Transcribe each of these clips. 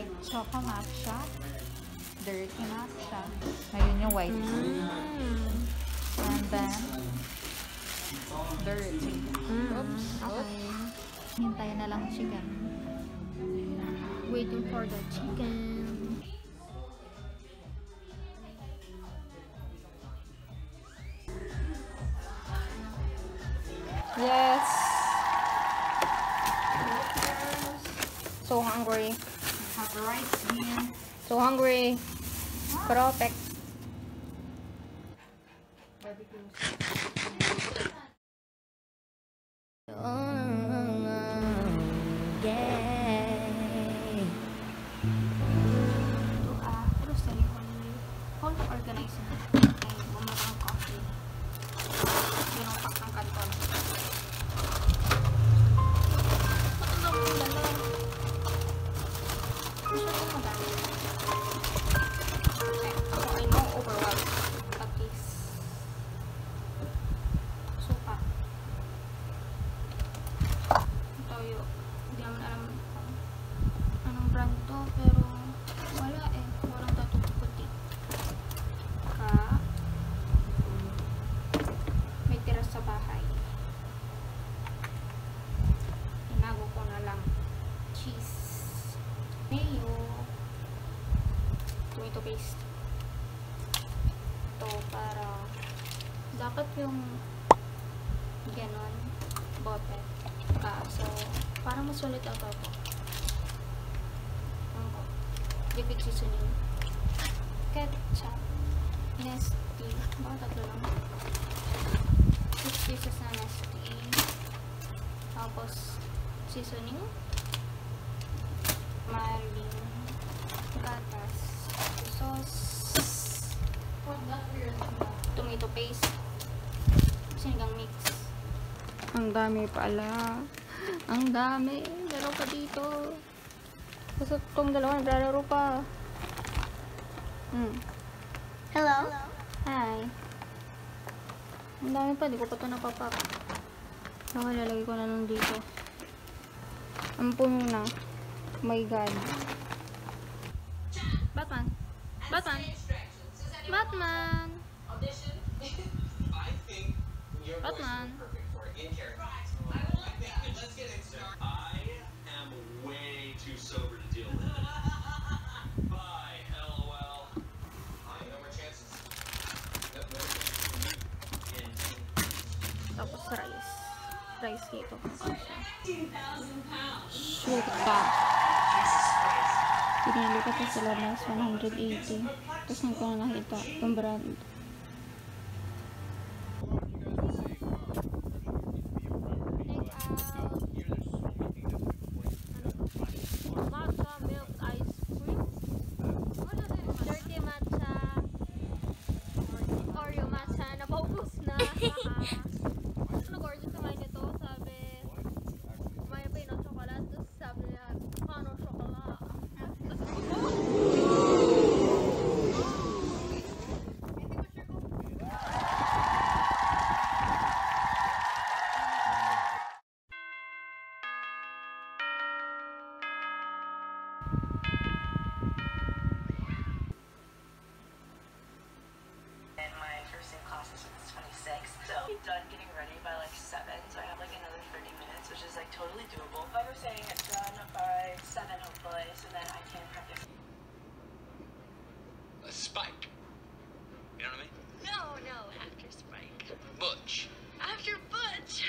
white choco matcha, dirty matcha. Ayun yung white. And then, dirty. Oops. Okay. Hintayin na lang chicken. Waiting for the chicken. Yes! So hungry. Have rice here. So hungry. Perfect. Tomato paste. Ito para dapat yung ganon bote. So para masulit ito po. Liquid seasoning. Ketchup. Nesty. Baka tatlo lang. 6 pieces na Nesty. Tapos seasoning. Marling. Gatas. Sauce. Tomato paste. Sinigang mix. Ang dami pala. Ang dami. Laro pa dito. Kasi itong dalawa naglalaro pa. Hello? Hi. Ang dami pa. Di ko pa ito napapak. Baka lalagay ko na lang dito. Ang puno na. Oh my God. Batman. Batman. Batman. Batman. I am way too sober to deal with it. Bye, LOL. No more chances. Tapos rice. Rice dito. 15,000 pounds. Shoot ka. Pinili ko ito sa labas, 180. Tapos hindi ko na nakita yung brand. Matcha milk ice cream. Dirty matcha. Oreo matcha. Napaubos na. Nag-order sa kain nito. Sabi, may pino chocolate. Tapos sabi niya, paano chocolate? And my first day class is 26, so I'm done getting ready by like 7, so I have like another 30 minutes, which is like totally doable. Like we're saying it's done by 7 hopefully, so then I can practice. A spike. You know what I mean? No, after Spike. Butch. After Butch!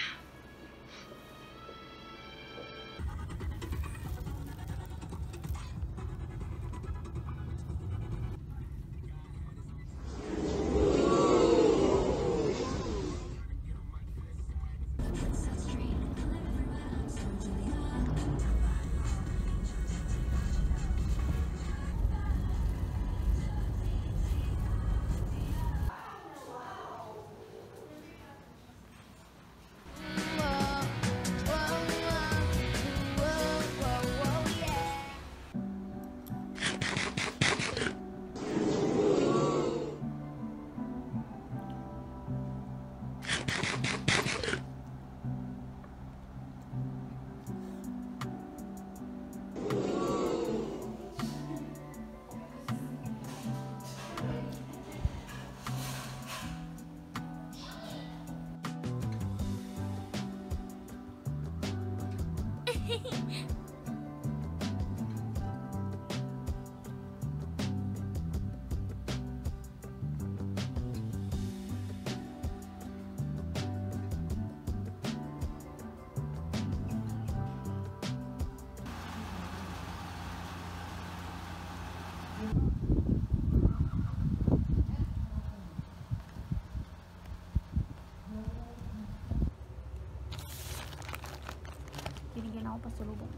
pasalubong.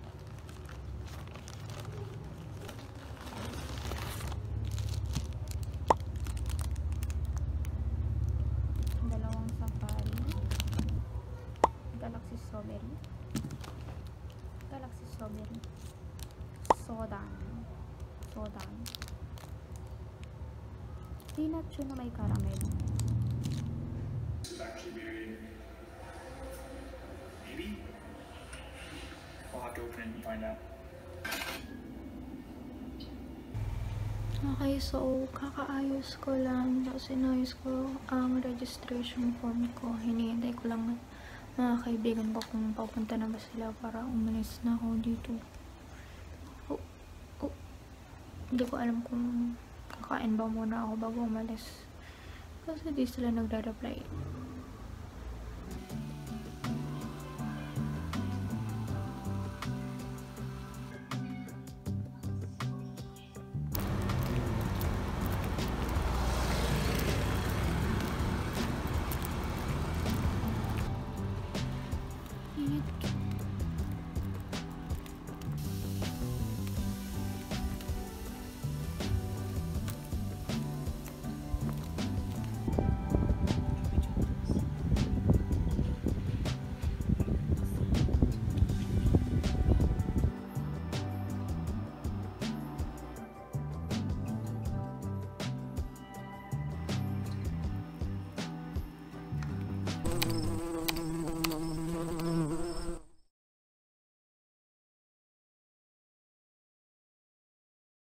Dalawang Safari, Galaxy Strawberry, Sodan, peanut chew na may caramel. Is actually married. Maybe. We'll have to open it and find out. Okay, so kakaayos ko lang. Tapos inayos ko ang registration form ko. Hinihintay ko lang mga kaibigan ko kung papunta na ba sila para umalis na ako dito. Hindi ko alam kung kakain ba muna ako bago umalis. Kasi di sila nagre-reply.